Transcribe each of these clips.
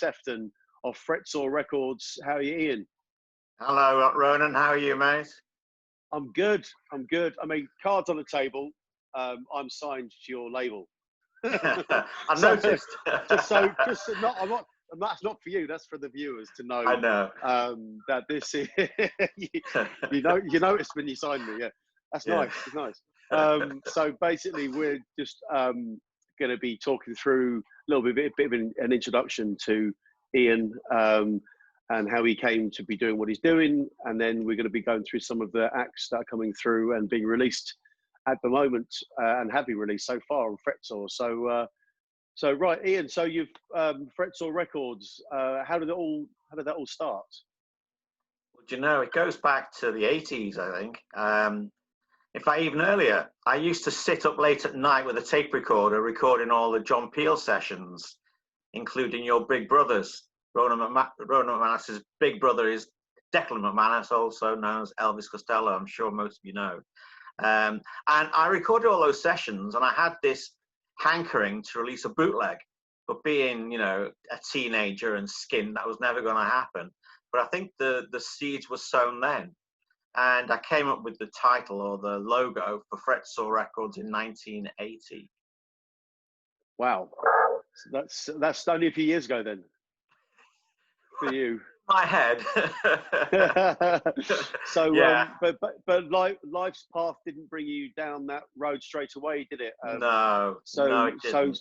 Sephton of Fretsore Records. How are you, Ian? Hello, Ronan. How are you, mate? I'm good. I'm good. I mean, cards on the table. I'm signed to your label. I So, noticed. just not. I'm not. That's not for you. That's for the viewers to know. I know. That this is. You noticed when you signed me. Yeah, that's nice. It's nice. So basically, we're just going to be talking through a little bit of an introduction to Ian and how he came to be doing what he's doing, and then we're going to be going through some of the acts that are coming through and being released at the moment and have been released so far on Fretsore. So right, Ian. So you've Fretsore Records. How did that all start? Well, do you know, it goes back to the 80s, I think. In fact, even earlier, I used to sit up late at night with a tape recorder recording all the John Peel sessions, including your big brothers. Ronan McManus' big brother is Declan McManus, also known as Elvis Costello. I'm sure most of you know. And I recorded all those sessions, and I had this hankering to release a bootleg. But being, you know, a teenager and skint, that was never going to happen. But I think the seeds were sown then. And I came up with the title or the logo for Fretsore Records in 1980. Wow, so that's only a few years ago then. For you, my head. So yeah. But life's path didn't bring you down that road straight away, did it? No, no, it didn't.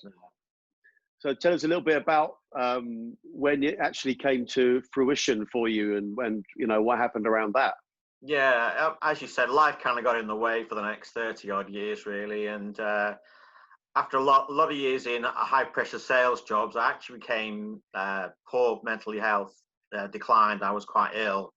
So tell us a little bit about when it actually came to fruition for you, and you know what happened around that. Yeah, as you said, life kind of got in the way for the next 30 odd years, really, and after a lot of years in high pressure sales jobs, I actually became poor mentally health, declined. I was quite ill,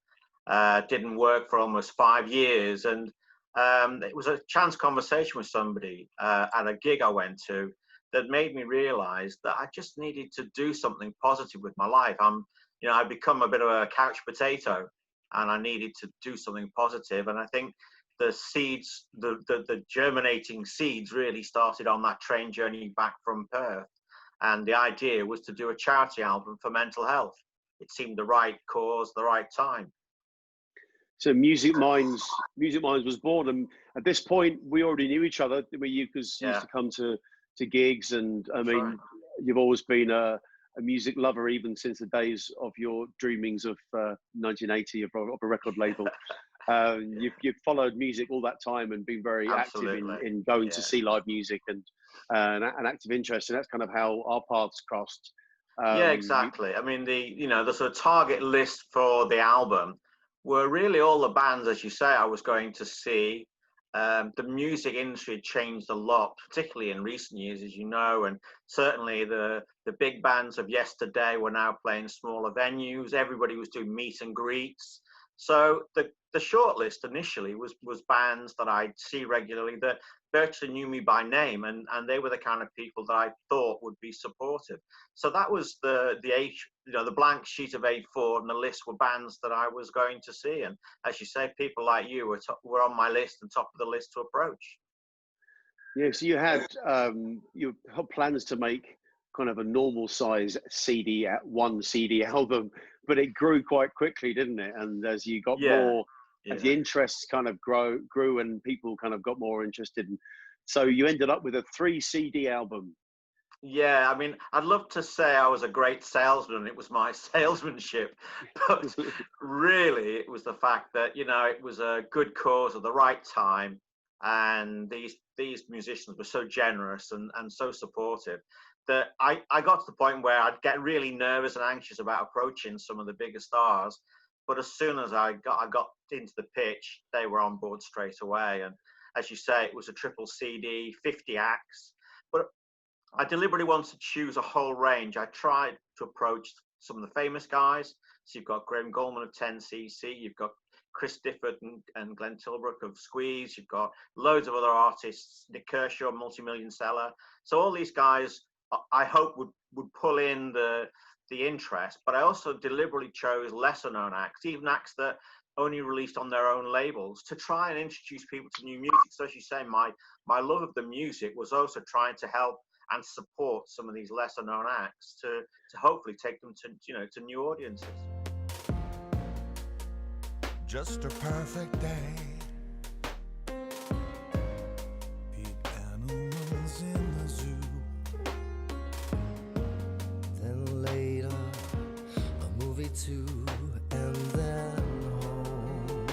didn't work for almost 5 years. And it was a chance conversation with somebody at a gig I went to that made me realize that I just needed to do something positive with my life. I'd become a bit of a couch potato and I needed to do something positive. And I think the seeds, the germinating seeds really started on that train journey back from Perth. And the idea was to do a charity album for mental health. It seemed the right cause, the right time. So Music Minds was born. And at this point, we already knew each other, because you used to come to gigs. And I mean, right. You've always been a music lover, even since the days of your dreamings of 1980 of a record label. You've followed music all that time and been very Absolutely. active in going to see live music and an active interest, and that's kind of how our paths crossed. Yeah, exactly. I mean, the sort of target list for the album were really all the bands, as you say, I was going to see. The music industry had changed a lot, particularly in recent years, as you know, and certainly the big bands of yesterday were now playing smaller venues. Everybody was doing meet and greets. So the short list initially was bands that I'd see regularly that virtually knew me by name, and they were the kind of people that I thought would be supportive. So that was the blank sheet of A4, and the list were bands that I was going to see. And as you say, people like you were on my list and top of the list to approach. Yeah, so you had plans to make kind of a normal size one CD album, but it grew quite quickly, didn't it? And as you got more, as the interests kind of grew and people kind of got more interested, so you ended up with a 3 CD album. Yeah, I mean, I'd love to say I was a great salesman. It was my salesmanship, but really it was the fact that, it was a good cause at the right time. And these musicians were so generous and so supportive that I got to the point where I'd get really nervous and anxious about approaching some of the bigger stars. But as soon as I got into the pitch, they were on board straight away. And as you say, it was a triple CD, 50 acts. But I deliberately wanted to choose a whole range. I tried to approach some of the famous guys. So you've got Graham Goldman of 10cc, you've got Chris Difford and Glenn Tilbrook of Squeeze, you've got loads of other artists, Nick Kershaw, multi-million seller. So all these guys, I hope would pull in the interest, but I also deliberately chose lesser known acts, even acts that only released on their own labels, to try and introduce people to new music. So as you say, my love of the music was also trying to help and support some of these lesser known acts to hopefully take them to, you know, to new audiences. Just a perfect day. Big animals in the zoo. Then later, a movie too, and then home.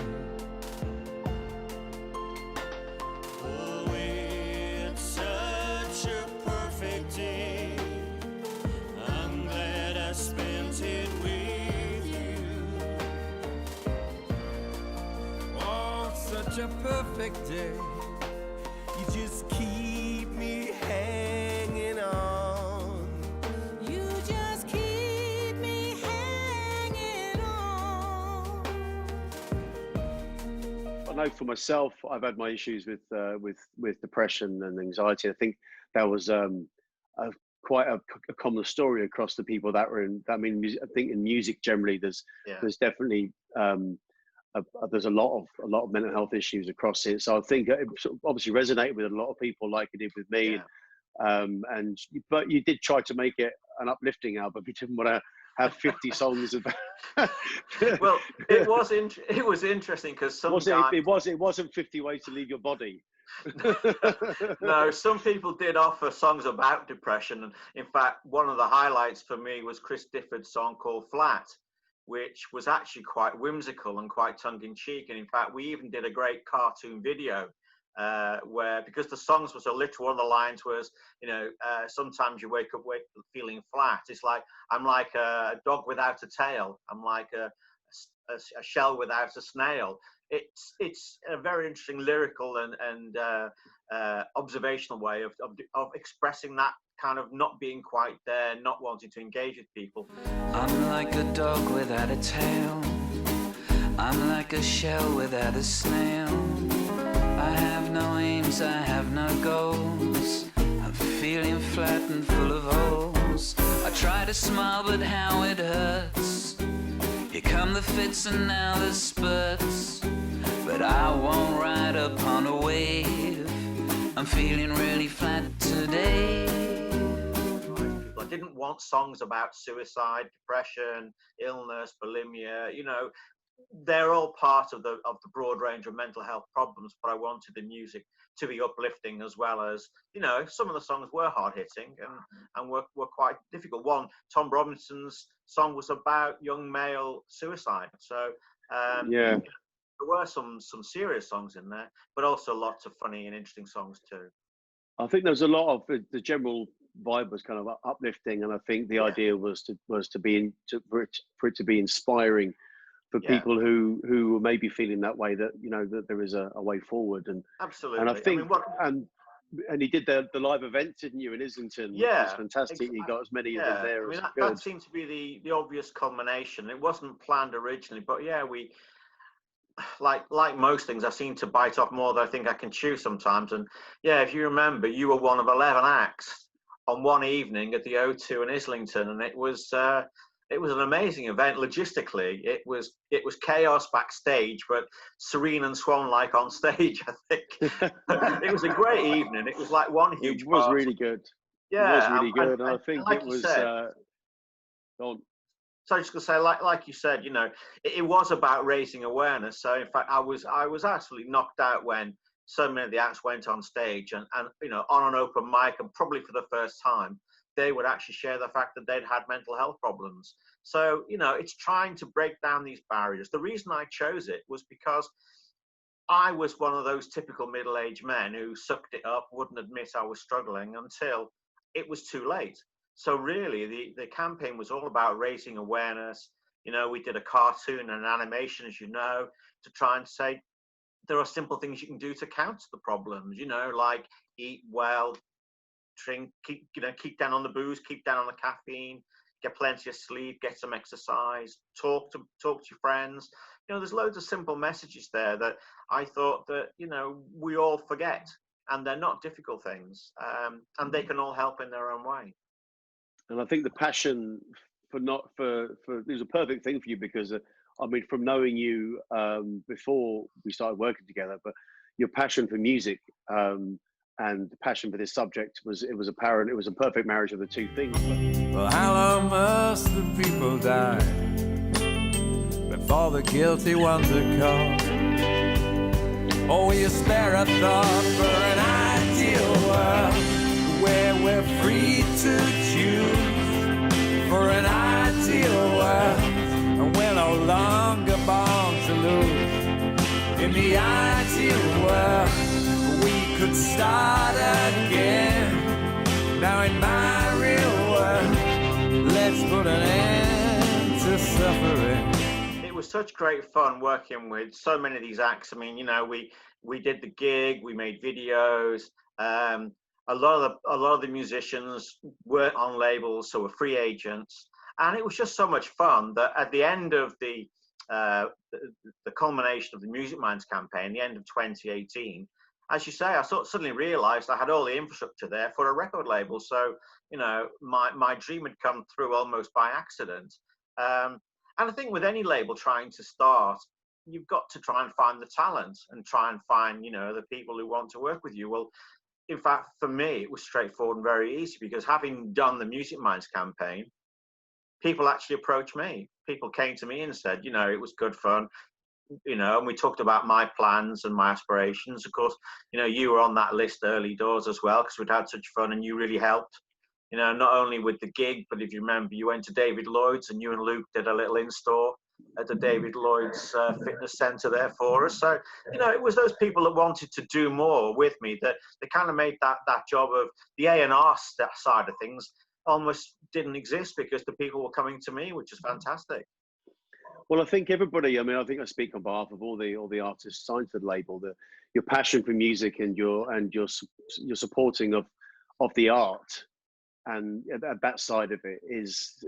Oh, it's such a perfect day. I'm glad I spent it with you. Oh, such a perfect day. You just keep me hanging on. You just keep me hanging on. I know for myself, I've had my issues with depression and anxiety. I think that was quite a common story across the people that were in. I mean, I think in music generally, there's definitely there's a lot of mental health issues across it. So I think it obviously resonated with a lot of people, like it did with me. But you did try to make it an uplifting album. You didn't want to have 50 songs about. Well, it was interesting because sometimes it wasn't 50 Ways to Leave Your Body. No, some people did offer songs about depression, and in fact, one of the highlights for me was Chris Difford's song called Flat, which was actually quite whimsical and quite tongue-in-cheek. And in fact, we even did a great cartoon video where, because the songs were so literal, one of the lines was, you know, sometimes you wake up feeling flat. It's like, I'm like a dog without a tail. I'm like a shell without a snail. It's a very interesting lyrical and observational way of expressing that kind of not being quite there, not wanting to engage with people. I'm like a dog without a tail. I'm like a shell without a snail. I have no aims, I have no goals. I'm feeling flat and full of holes. I try to smile, but how it hurts. Here come the fits and now the spurts. But I won't ride upon a wave. I'm feeling really flat today. I didn't want songs about suicide, depression, illness, bulimia. You know, they're all part of the broad range of mental health problems. But I wanted the music to be uplifting as well as, you know, some of the songs were hard hitting and were quite difficult. One, Tom Robinson's song was about young male suicide. So there were some serious songs in there, but also lots of funny and interesting songs too. I think there's a lot of the general vibe was kind of uplifting, and I think the idea was for it to be inspiring for people who were maybe feeling that way, that, you know, that there is a way forward. And absolutely, and I think and he did the live event, didn't you, in Islington? Yeah, which was fantastic. Exactly. He got as many of them there. I mean, that seemed to be the obvious culmination. It wasn't planned originally, but we. Like most things, I seem to bite off more than I think I can chew sometimes. And if you remember, you were one of 11 acts on one evening at the O2 in Islington, and it was an amazing event logistically. It was chaos backstage, but serene and swan-like on stage. I think it was a great evening. It was like one huge. It was really good. Yeah, it was really good. And I think like it was. So I was just gonna say, like you said, you know, it was about raising awareness. So in fact, I was absolutely knocked out when so many of the acts went on stage and you know, on an open mic, and probably for the first time, they would actually share the fact that they'd had mental health problems. So, you know, it's trying to break down these barriers. The reason I chose it was because I was one of those typical middle-aged men who sucked it up, wouldn't admit I was struggling until it was too late. So really, the campaign was all about raising awareness. You know, we did a cartoon and an animation, as you know, to try and say there are simple things you can do to counter the problems. You know, like eat well, drink, keep down on the booze, keep down on the caffeine, get plenty of sleep, get some exercise, talk to your friends. You know, there's loads of simple messages there that I thought that, you know, we all forget, and they're not difficult things, and they can all help in their own way. And I think the passion for it was a perfect thing for you, because I mean, from knowing you before we started working together, but your passion for music and the passion for this subject was apparent. It was a perfect marriage of the two things. Well, how long must the people die before the guilty ones are caught? Or will you spare a thought for an ideal world where we're free to choose? For an ideal world, and we're no longer born to lose. In the ideal world, we could start again. Now in my real world, let's put an end to suffering. It was such great fun working with so many of these acts. I mean, you know, we did the gig, we made videos. A lot of the musicians weren't on labels, so were free agents, and it was just so much fun that at the end of the culmination of the Music Minds campaign, the end of 2018, as you say, I suddenly realised I had all the infrastructure there for a record label. So, you know, my dream had come through almost by accident. And I think with any label trying to start, you've got to try and find the talent and try and find, you know, the people who want to work with you. Well, in fact, for me, it was straightforward and very easy, because having done the Music Minds campaign, people actually approached me. People came to me and said, you know, it was good fun, you know, and we talked about my plans and my aspirations. Of course, you know, you were on that list early doors as well, because we'd had such fun and you really helped, you know, not only with the gig, but if you remember, you went to David Lloyd's and you and Luke did a little in-store at the David Lloyd's fitness centre there for us. So, you know, it was those people that wanted to do more with me that they kind of made that job of the A&R side of things almost didn't exist, because the people were coming to me, which is fantastic. Well, I think everybody, I mean, I think I speak on behalf of all the artists signed to the label, your passion for music and your supporting of the art, and that side of it is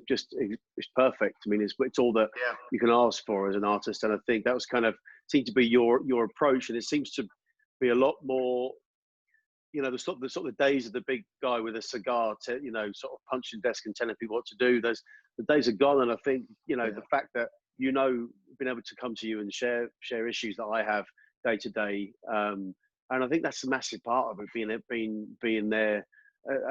just it's perfect. I mean, it's all that you can ask for as an artist, and I think that was kind of seemed to be your approach, and it seems to be a lot more, you know, the sort of days of the big guy with a cigar, you know, sort of punching desk and telling people what to do. The days are gone, and I think, you know, the fact that, you know, being able to come to you and share issues that I have day to day, and I think that's a massive part of it, being there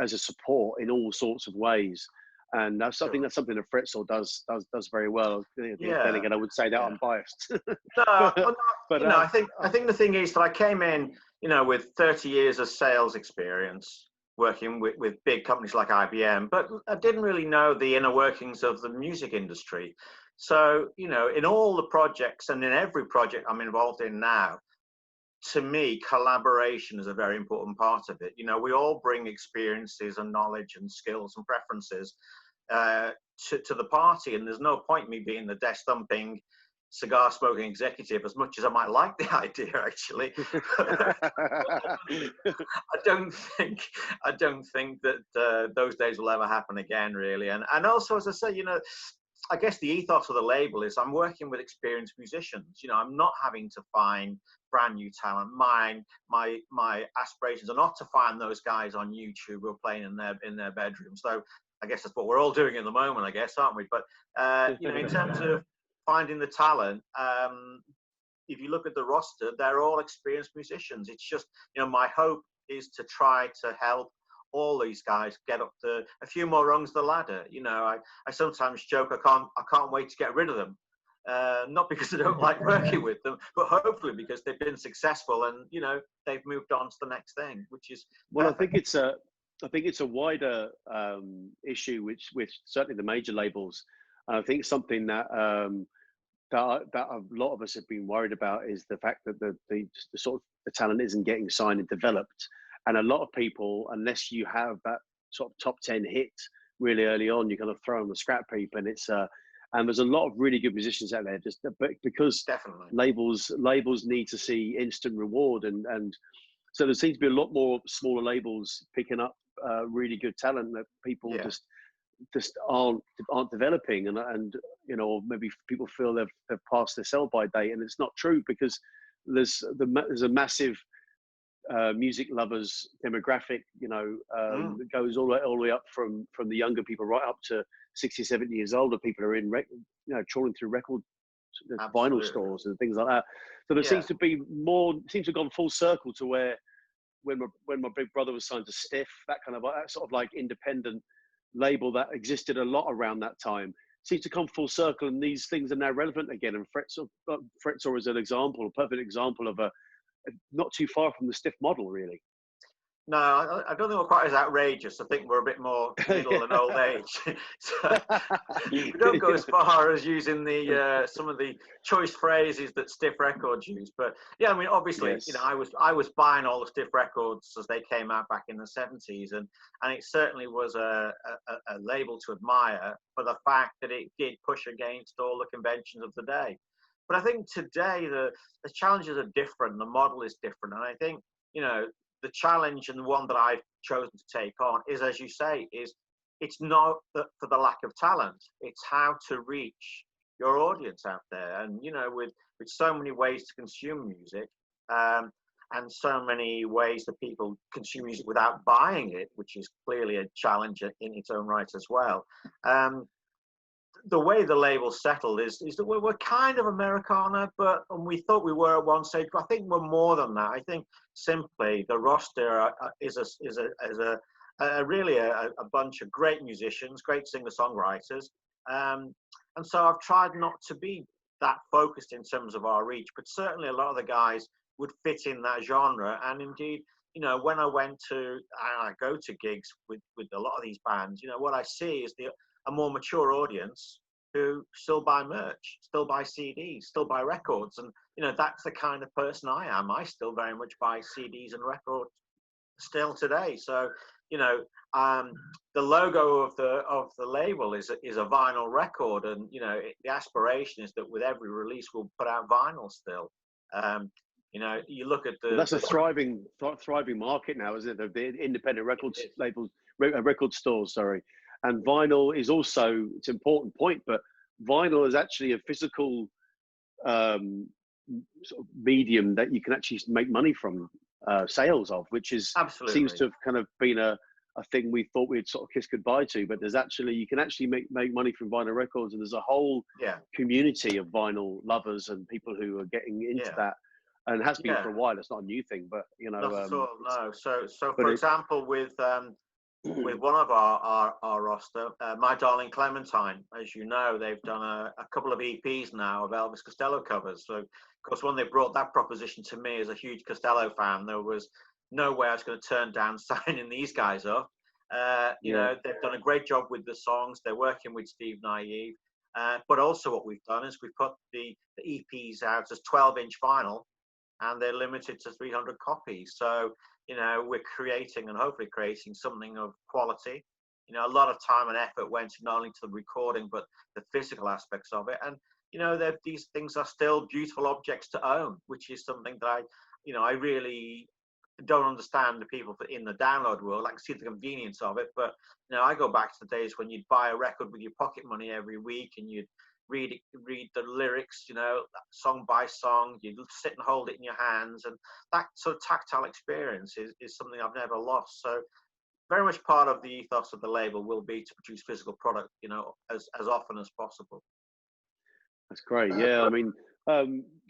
as a support in all sorts of ways, and that's something that Fretsore does very well. Then again, I would say that I'm biased. But you know, I think the thing is that I came in, you know, with 30 years of sales experience working with big companies like IBM, but I didn't really know the inner workings of the music industry. So, you know, in all the projects and in every project I'm involved in now, to me, collaboration is a very important part of it. You know, we all bring experiences and knowledge and skills and preferences to the party, and there's no point me being the desk thumping, cigar smoking executive, as much as I might like the idea, actually. I don't think that those days will ever happen again, really. And also, as I say, you know, I guess the ethos of the label is I'm working with experienced musicians. You know, I'm not having to find brand new talent. My aspirations are not to find those guys on YouTube who are playing in their bedrooms. So I guess that's what we're all doing at the moment, I guess, aren't we? But you know, in terms of finding the talent, if you look at the roster, they're all experienced musicians. It's just, you know, my hope is to try to help all these guys get up a few more rungs of the ladder. You know, I sometimes joke I can't wait to get rid of them. Not because I don't like working with them, but hopefully because they've been successful and, you know, they've moved on to the next thing, which is well, I think it's a wider issue, which certainly the major labels, and I think something that that a lot of us have been worried about is the fact that the sort of the talent isn't getting signed and developed. And a lot of people, unless you have that sort of top 10 hit really early on, you're kind of throw on the scrap heap, and it's and there's a lot of really good musicians out there, just because definitely labels need to see instant reward, and so there seems to be a lot more smaller labels picking up really good talent that people just aren't developing, and you know, maybe people feel they've passed their sell by date, and it's not true, because there's a massive music lovers demographic, you know, that goes all the way up from the younger people right up to 60, 70 years older people are in, you know, trawling through record vinyl stores and things like that. So there seems to be more, seems to have gone full circle to where when my big brother was signed to Stiff, that kind of that sort of like independent label that existed a lot around that time seems to come full circle, and these things are now relevant again. And Fretsore is an example, a perfect example of a not too far from the Stiff model, really. No, I don't think we're quite as outrageous. I think we're a bit more middle and old age. So we don't go as far as using the some of the choice phrases that Stiff Records use. But yeah, I mean, obviously, yes. you know, I was buying all the Stiff Records as they came out back in the 70s, and it certainly was a label to admire for the fact that it did push against all the conventions of the day. But I think today the challenges are different, the model is different, and I think, you know, the challenge, and the one that I've chosen to take on, is, as you say, is it's not for the lack of talent. It's how to reach your audience out there. And, you know, with so many ways to consume music, and so many ways that people consume music without buying it, which is clearly a challenge in its own right as well. The way the label settled is that we're kind of Americana, and we thought we were at one stage, but I think we're more than that. I think simply the roster is really a bunch of great musicians, great singer-songwriters, and so I've tried not to be that focused in terms of our reach, but certainly a lot of the guys would fit in that genre. And indeed, you know, when I go to gigs with a lot of these bands, you know, what I see is a more mature audience who still buy merch, still buy CDs, still buy records. And, you know, that's the kind of person I am. I still very much buy CDs and records still today. So, you know, the logo of the label is a vinyl record. And, you know, the aspiration is that with every release, we'll put out vinyl still. You know, you look at that's a thriving market now, isn't it? The independent records labels, record stores, sorry. And vinyl is also, it's an important point, but vinyl is actually a physical sort of medium that you can actually make money from sales of, which is seems to have kind of been a thing we thought we'd sort of kiss goodbye to. But there's actually, you can actually make money from vinyl records, and there's a whole community of vinyl lovers and people who are getting into that. And it has been for a while. It's not a new thing, but, you know. Not at all, no. So for example, with one of our roster, My Darling Clementine, as you know, they've done a couple of EPs now of Elvis Costello covers. So, of course, when they brought that proposition to me as a huge Costello fan, there was no way I was going to turn down signing these guys up. You know, they've done a great job with the songs. They're working with Steve Naive. But also what we've done is we've put the EPs out as 12-inch vinyl, and they're limited to 300 copies. So, you know, we're creating, and hopefully creating, something of quality. You know, a lot of time and effort went not only to the recording, but the physical aspects of it. And, you know, these things are still beautiful objects to own, which is something that I really don't understand the people in the download world. I can see the convenience of it, but, you know, I go back to the days when you'd buy a record with your pocket money every week, and you'd read the lyrics, you know, song by song. You sit and hold it in your hands, and that sort of tactile experience is something I've never lost. So very much part of the ethos of the label will be to produce physical product, you know, as often as possible. That's great. Yeah, I mean,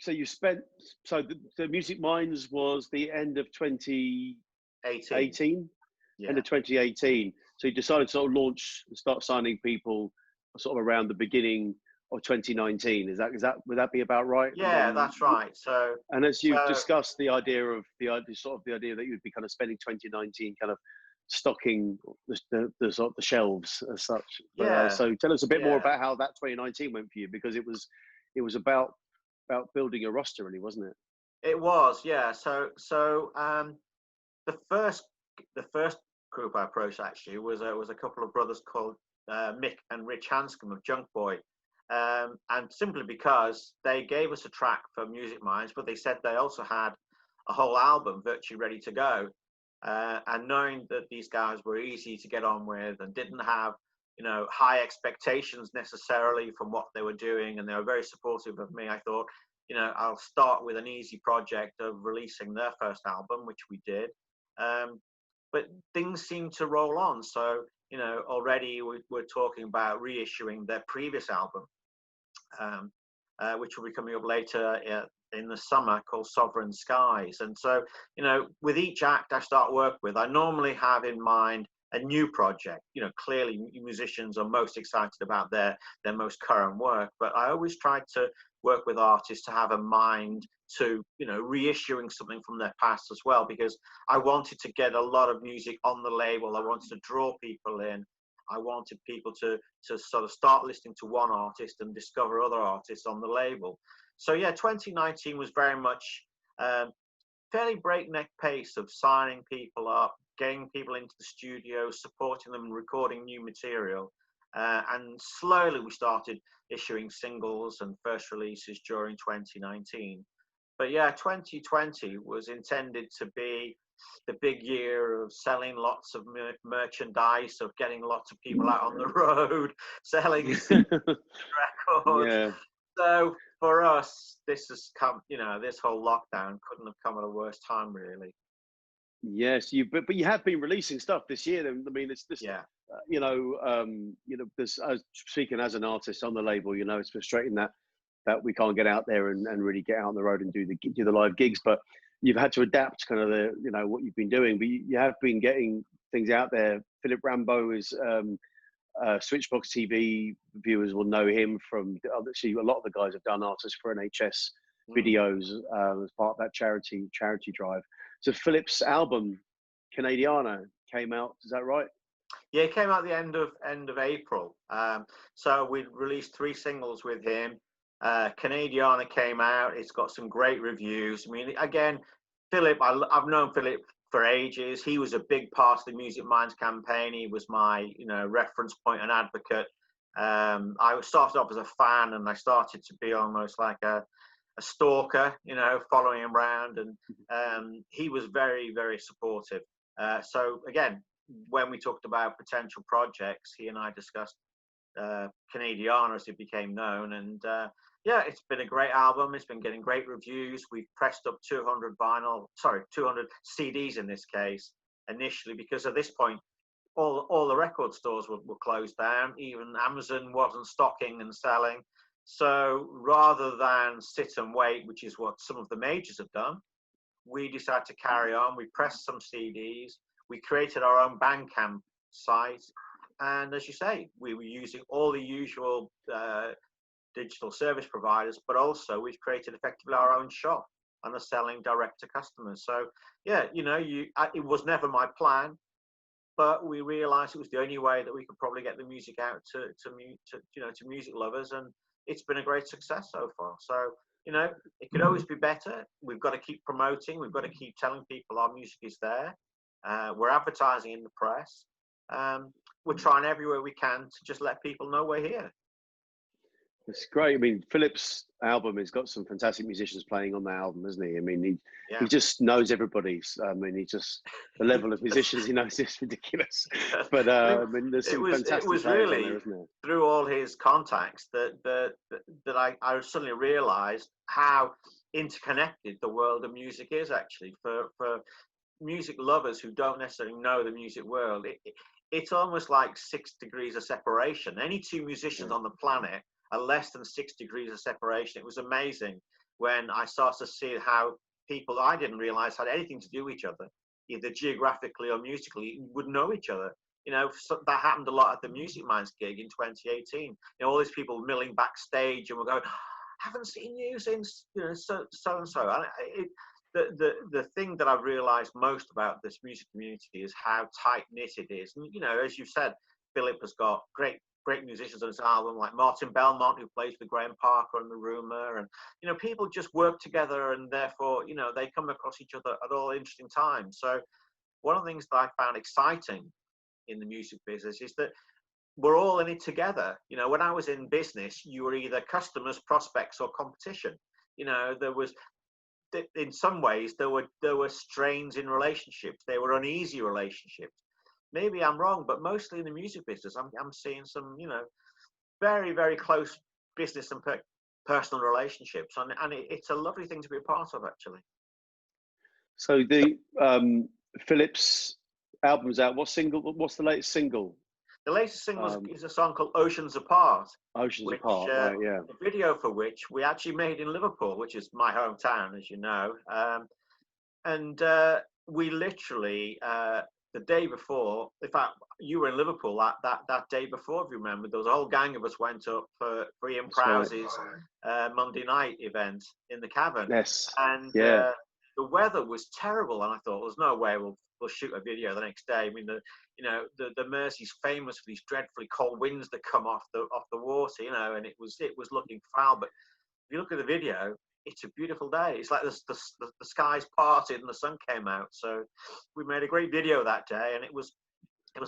so you spent, so the Music Minds was the end of 2018? End of 2018. So you decided to sort of start signing people sort of around the beginning of 2019. Would that be about right? Yeah, that's right. So, and as you've discussed the idea that you'd be kind of spending 2019 kind of stocking the sort of the shelves as such. So tell us a bit more about how that 2019 went for you, because it was about building a roster, really, wasn't it? It was, yeah. So the first group I approached actually was a couple of brothers called Mick and Rich Hanscom of Junk Boy. And simply because they gave us a track for Music Minds, but they said they also had a whole album virtually ready to go. And knowing that these guys were easy to get on with and didn't have, you know, high expectations necessarily from what they were doing, and they were very supportive of me, I thought, you know, I'll start with an easy project of releasing their first album, which we did. But things seemed to roll on. So, you know, already we're talking about reissuing their previous album, which will be coming up later in the summer called Sovereign Skies. And so, you know, with each act I start work with, I normally have in mind a new project. You know, clearly musicians are most excited about their most current work, but I always try to work with artists to have a mind to, you know, reissuing something from their past as well, because I wanted to get a lot of music on the label. I wanted to draw people in. I wanted people to sort of start listening to one artist and discover other artists on the label. So yeah, 2019 was very much fairly breakneck pace of signing people up, getting people into the studio, supporting them, and recording new material. And slowly we started issuing singles and first releases during 2019. But yeah, 2020 was intended to be the big year of selling lots of merchandise, of getting lots of people out on the road, selling records. Yeah. So for us, this has come, you know, this whole lockdown couldn't have come at a worse time, really. Yes, but you have been releasing stuff this year. I mean, it's this. Yeah. You know, there's speaking as an artist on the label. You know, it's frustrating that we can't get out there and really get out on the road and do the live gigs. But you've had to adapt kind of what you've been doing. But you have been getting things out there. PHILIP RAMBOW is Switchbox TV viewers will know him from. Actually, a lot of the guys have done Artists for NHS videos as part of that charity drive. So PHILIP's album Canadiana came out. Is that right? Yeah, it came out the end of April. So we released 3 singles with him. Canadiana came out. It's got some great reviews. I mean, again, PHILIP, I've known PHILIP for ages. He was a big part of the Music Minds campaign. He was my, you know, reference point and advocate. I started off as a fan, and I started to be almost like a stalker, you know, following him around, and he was very, very supportive. So again, when we talked about potential projects, he and I discussed Canadiana as it became known, and yeah, it's been a great album. It's been getting great reviews. We've pressed up 200 CDs in this case initially, because at this point all the record stores were closed down. Even Amazon wasn't stocking and selling. So rather than sit and wait, which is what some of the majors have done, we decided to carry on. We pressed some CDs. We created our own Bandcamp site. And as you say, we were using all the usual digital service providers, but also we've created effectively our own shop and are selling direct to customers. So yeah, you know, it was never my plan, but we realized it was the only way that we could probably get the music out to music lovers, and it's been a great success so far. So, you know, it could always be better. We've got to keep promoting. We've got to keep telling people our music is there. We're advertising in the press. We're trying everywhere we can to just let people know we're here. It's great. I mean, PHILIP's album has got some fantastic musicians playing on the album, isn't he? I mean, he just knows everybody. I mean, the level of musicians he knows is ridiculous. But I mean, there's some fantastic it was players really on there, isn't there? Through all his contacts that I suddenly realised how interconnected the world of music is actually. For music lovers who don't necessarily know the music world, it's almost like 6 degrees of separation. Any 2 musicians on the planet are less than 6 degrees of separation. It was amazing when I started to see how people I didn't realize had anything to do with each other, either geographically or musically, would know each other. You know, so that happened a lot at the Music Minds gig in 2018. You know, all these people milling backstage and we're going, haven't seen you since, you know, so and so. And the thing that I've realized most about this music community is how tight knit it is. And, you know, as you said, PHILIP has got great musicians on his album, like Martin Belmont, who plays with Graham Parker and the Rumour, and, you know, people just work together, and therefore, you know, they come across each other at all interesting times. So one of the things that I found exciting in the music business is that we're all in it together. You know, when I was in business, you were either customers, prospects, or competition. You know, there was, in some ways, there were strains in relationships. They were uneasy relationships. Maybe I'm wrong, but mostly in the music business, I'm seeing some, you know, very, very close business and personal relationships, and it's a lovely thing to be a part of, actually. So the PHILIP's album's out. What's the latest single? The latest single is a song called Oceans Apart. Oceans Apart, right, yeah. The video for which we actually made in Liverpool, which is my hometown, as you know. And we literally, the day before, in fact, you were in Liverpool that day before, if you remember, there was a whole gang of us went up for Ian Prowse's Monday night event in the Cavern. Yes. And the weather was terrible, and I thought, there's no way we'll shoot a video the next day. I mean, the Mersey's famous for these dreadfully cold winds that come off the water, you know, and it was looking foul. But if you look at the video, it's a beautiful day. It's like the skies parted and the sun came out. So we made a great video that day, and it was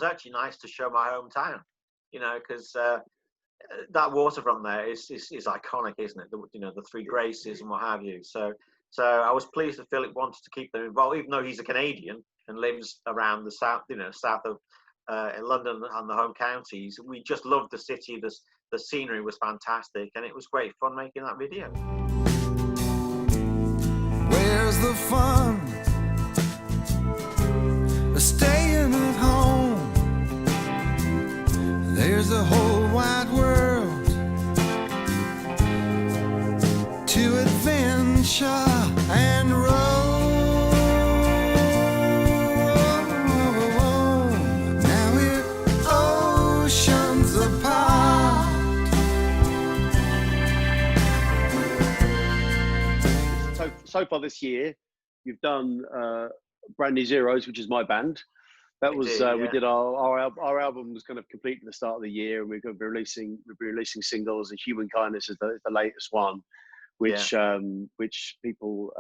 actually nice to show my hometown, you know, because that waterfront there is iconic, isn't it? The Three Graces and what have you. So I was pleased that Philip wanted to keep them involved, even though he's a Canadian and lives around the south, south of London and the home counties. We just loved the city. The scenery was fantastic, and it was great fun making that video. Where's the fun of staying at home? There's a whole wide world to adventure and roam. Now we're oceans apart. So far this year, you've done Brand New Zeros, which is my band. That was we did our album was kind of complete at the start of the year, and we're going to be releasing singles. And Human Kindness is the latest one, which people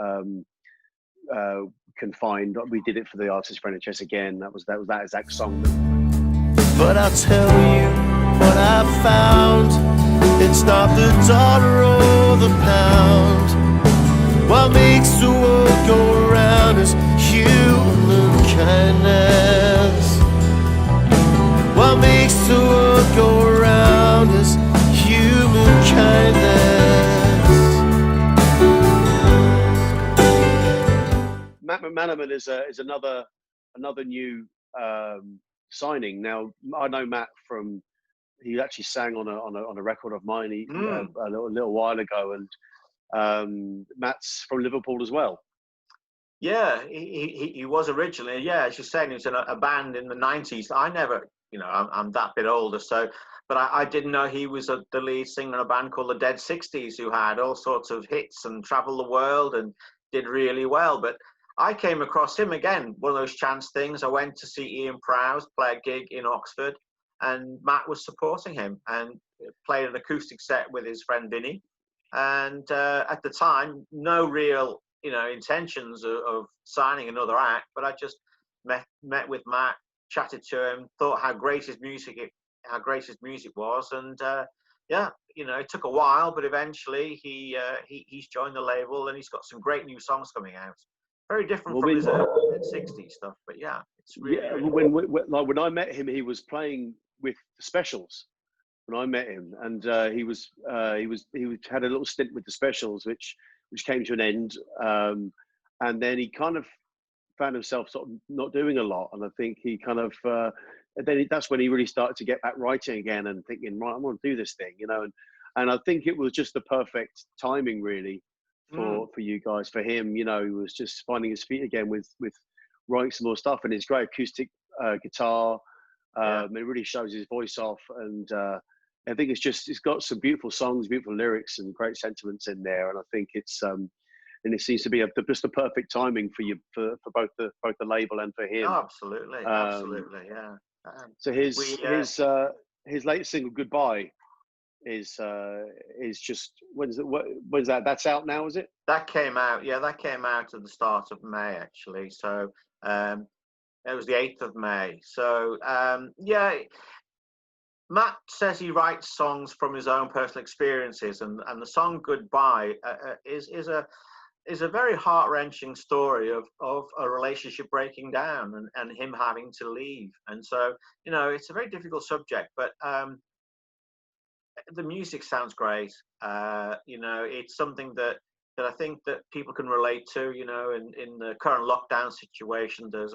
can find. We did it for the Artist Apprentice again. That was that exact song. But I'll tell you what I found. It's not the dollar or the pound. What makes the world go around is human kindness. What makes the world go around is human kindness. Matt McManaman is another new signing. Now I know Matt from, he actually sang on a record of mine a little while ago, and Matt's from Liverpool as well. Yeah, he was originally, as you're saying, he was in a band in the 90s. I never, I'm that bit older, so, but I didn't know he was the lead singer in a band called the Dead 60s, who had all sorts of hits and traveled the world and did really well. But I came across him again, one of those chance things. I went to see Ian Prowse play a gig in Oxford, and Matt was supporting him and played an acoustic set with his friend Vinny. And at the time, no real, intentions of signing another act, but I just met with Matt, chatted to him, thought how great his music was, and it took a while, but eventually he's joined the label, and he's got some great new songs coming out. Very different from his 60s stuff, but yeah, it's really. When I met him, he was playing with the Specials. When I met him, and he had a little stint with the Specials, which came to an end, and then he kind of found himself sort of not doing a lot, and I think he kind of that's when he really started to get back writing again and thinking, right, I want to do this thing, and I think it was just the perfect timing really for you guys, for him, he was just finding his feet again with writing some more stuff, and his great acoustic guitar. It really shows his voice off, and I think it's got some beautiful songs, beautiful lyrics, and great sentiments in there. And I think it's and it seems to be just the perfect timing for you for both the label and for him. Oh, absolutely, yeah. So his latest single, Goodbye, is just when's that? That's out now, is it? That came out at the start of May, actually. So it was the 8th of May. So Matt says he writes songs from his own personal experiences, and the song Goodbye is a very heart-wrenching story of a relationship breaking down and him having to leave. And so, it's a very difficult subject, but the music sounds great. It's something that I think that people can relate to, in the current lockdown situation. There's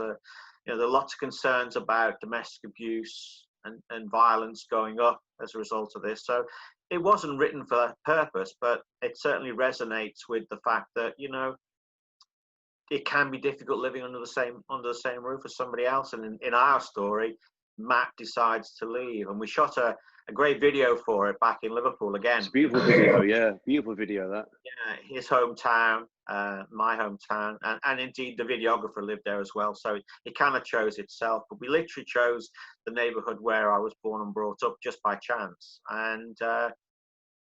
there are lots of concerns about domestic abuse, and violence going up as a result of this. So it wasn't written for that purpose, but it certainly resonates with the fact that, you know, it can be difficult living under the same roof as somebody else. And in our story, Matt decides to leave, and we shot a great video for it back in Liverpool again. It's a beautiful video, yeah, beautiful video that. Yeah, his hometown, my hometown, and indeed the videographer lived there as well. So it kind of chose itself, but we literally chose the neighborhood where I was born and brought up just by chance. And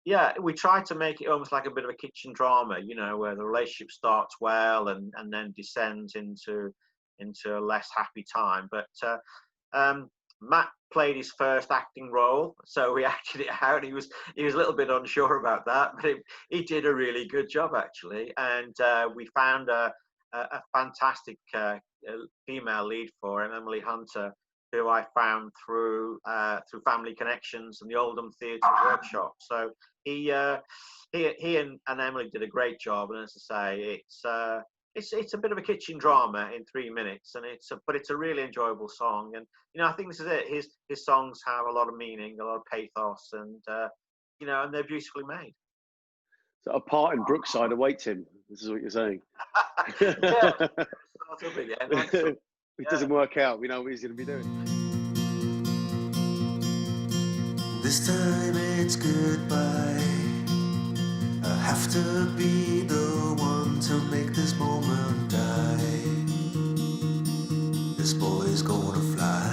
yeah, we tried to make it almost like a bit of a kitchen drama, you know, where the relationship starts well and then descends into a less happy time. But Matt played his first acting role, so we acted it out. He was a little bit unsure about that, but he did a really good job actually. And we found a fantastic female lead for him, Emily Hunter, who I found through family connections and the Oldham Theatre Workshop. So he and Emily did a great job. And as I say, it's a bit of a kitchen drama in 3 minutes, and but it's a really enjoyable song. And you know, I think this is it. His songs have a lot of meaning, a lot of pathos, and you know, and they're beautifully made. So a part in Brookside awaits him. This is what you're saying. Yeah. If it doesn't work out, we know what he's going to be doing. This time it's goodbye. I have to be the one to make this moment die. This boy's gonna fly.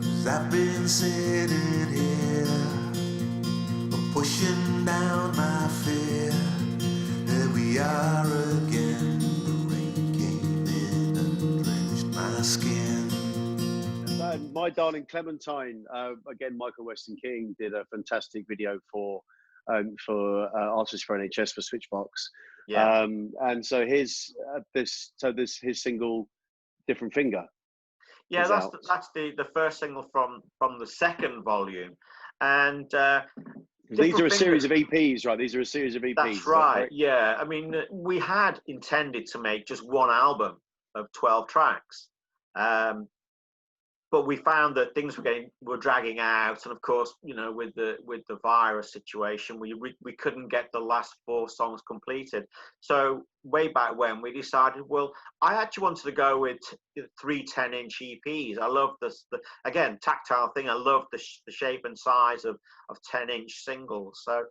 'Cause I've been sitting here, pushing down my fear. Here we are again. The rain came in and drenched my skin. My Darling Clementine, again, Michael Weston King did a fantastic video for Artists for NHS for Switchbox. Yeah. And so his single Different Finger. Yeah, that's the first single from the second volume. And these are a series of EPs, right? These are a series of EPs. That's right. Yeah. I mean, we had intended to make just one album of 12 tracks. But we found that things were dragging out, and of course, you know, with the virus situation, we couldn't get the last 4 songs completed. So way back when, we decided, well, I actually wanted to go with 3 10-inch EPs. I love this, again, tactile thing. I love the shape and size of 10-inch singles. So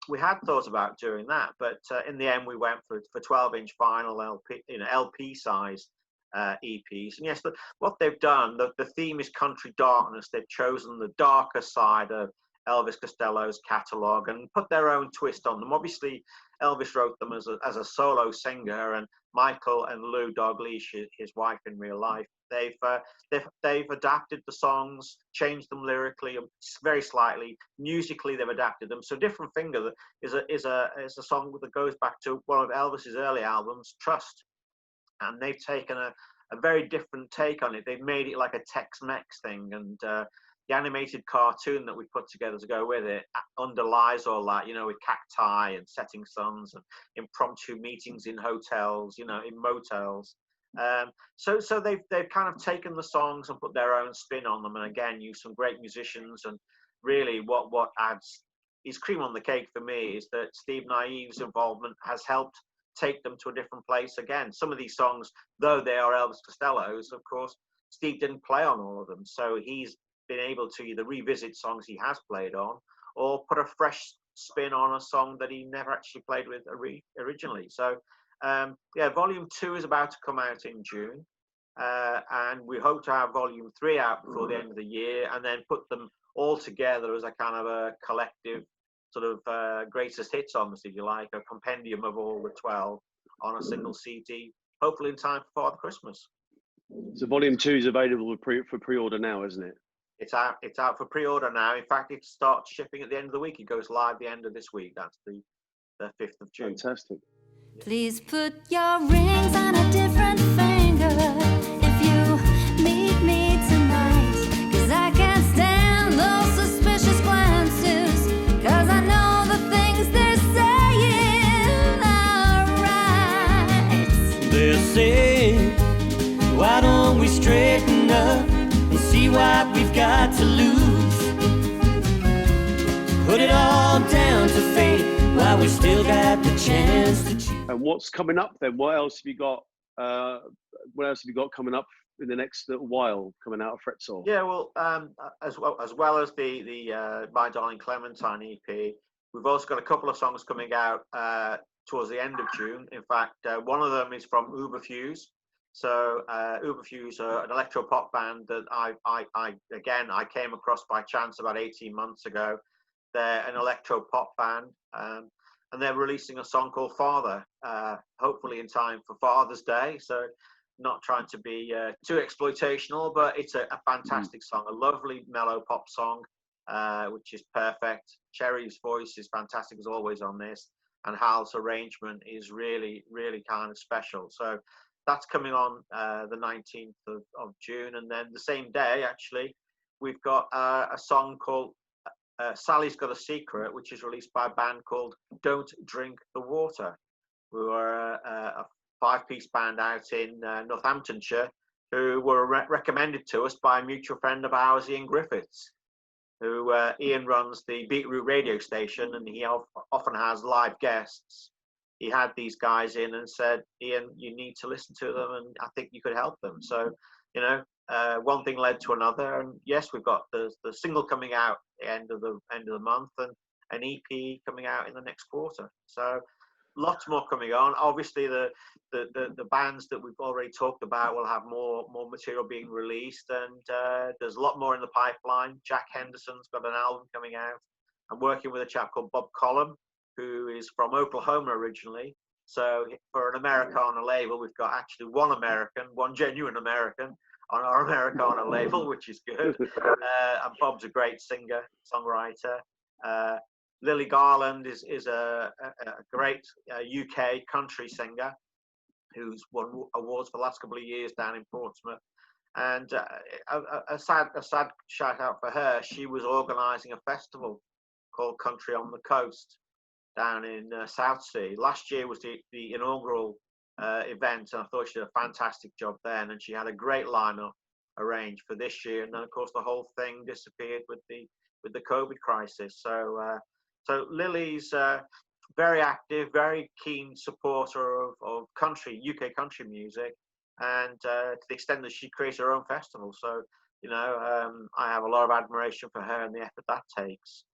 we had thought about doing that, but in the end, we went for 12-inch vinyl LP, you know, LP size. EPs. And yes, what they've done, the theme is country darkness. They've chosen the darker side of Elvis Costello's catalogue and put their own twist on them. Obviously, Elvis wrote them as a solo singer, and Michael and Lou Dalglish, his wife in real life, they've adapted the songs, changed them lyrically very slightly. Musically, they've adapted them. So Different Finger is a song that goes back to one of Elvis's early albums, Trust. And they've taken a very different take on it. They've made it like a Tex-Mex thing, and the animated cartoon that we put together to go with it underlies all that, you know, with cacti and setting suns and impromptu meetings in hotels, you know, in motels. So they've kind of taken the songs and put their own spin on them, and again, used some great musicians. And really, what adds is cream on the cake for me is that Steve Naive's involvement has helped take them to a different place again. Some of these songs, though they are Elvis Costello's, of course, Steve didn't play on all of them. So he's been able to either revisit songs he has played on or put a fresh spin on a song that he never actually played with originally. So, yeah, Volume 2 is about to come out in June. And we hope to have Volume 3 out before the end of the year, and then put them all together as a kind of a collective sort of greatest hits, almost, if you like, a compendium of all the 12 on a single CD, hopefully in time for Father Christmas. So Volume 2 is available for pre-order now, isn't it? It's out for pre-order now. In fact, it starts shipping at the end of the week. It goes live the end of this week. That's the 5th of June. Fantastic. Please put your rings on a different finger if you meet me tonight, 'cause I can't stand those suspicious glances, 'cause I know the things they're saying are right. They say why don't we straighten up and see what we've got to lose? Put it all down to fate while we still got the chance to choose. And what's coming up then? What else have you got? What else have you got coming up in the next little while, coming out of Fretsore? Yeah, well, as well as the My Darling Clementine EP, we've also got a couple of songs coming out towards the end of June. In fact, one of them is from OOBERFUSE. So OOBERFUSE are an electro pop band that I came across by chance about 18 months ago. They're an electro pop band, and they're releasing a song called Father, hopefully in time for Father's Day. So not trying to be too exploitational, but it's a fantastic song, a lovely mellow pop song, which is perfect. Cherry's voice is fantastic as always on this, and Hal's arrangement is really, really kind of special. So that's coming on the 19th of June. And then the same day, actually, we've got a song called Sally's Got a Secret, which is released by a band called Don't Drink the Water, who are a 5-piece band out in Northamptonshire, who were recommended to us by a mutual friend of ours, Ian Griffiths, who Ian runs the Beetroot radio station, and he often has live guests. He had these guys in and said, Ian, you need to listen to them, and I think you could help them. So, you know, one thing led to another, and yes, we've got the single coming out at the end of the month, and an EP coming out in the next quarter. So lots more coming on. Obviously, the bands that we've already talked about will have more material being released, and there's a lot more in the pipeline. Jack Henderson's got an album coming out. I'm working with a chap called Bob Collum, who is from Oklahoma originally. So for an Americana label, we've got actually one genuine American on our Americana label, which is good. And Bob's a great singer, songwriter. Lily Garland is a great UK country singer who's won awards for the last couple of years down in Portsmouth. And a sad shout out for her. She was organising a festival called Country on the Coast down in Southsea. Last year was the inaugural event, and I thought she did a fantastic job then, and she had a great lineup arranged for this year. And then of course the whole thing disappeared with the COVID crisis. So Lily's very active, very keen supporter of UK country music, and to the extent that she creates her own festival. So, you know, I have a lot of admiration for her and the effort that takes.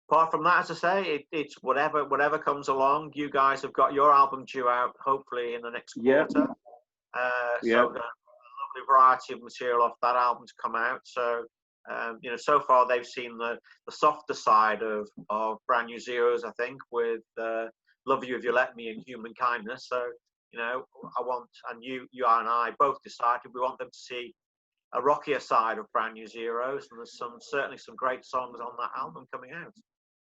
Apart from that, as I say, it's whatever comes along. You guys have got your album due out, hopefully in the next quarter. So a lovely variety of material off that album to come out. So, you know, so far they've seen the softer side of Brand New Zeros, I think, with Love You If You Let Me and Human Kindness. So, you know, I want, and you and I both decided we want them to see a rockier side of Brand New Zeros, and there's certainly some great songs on that album coming out.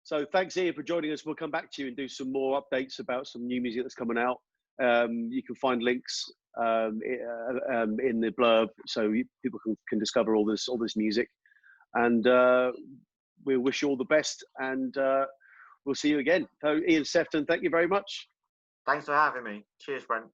So thanks, Ian, for joining us. We'll come back to you and do some more updates about some new music that's coming out. You can find links in the blurb, so people can discover all this music. And we wish you all the best, and we'll see you again. So Ian Sephton, thank you very much. Thanks for having me. Cheers, Brent.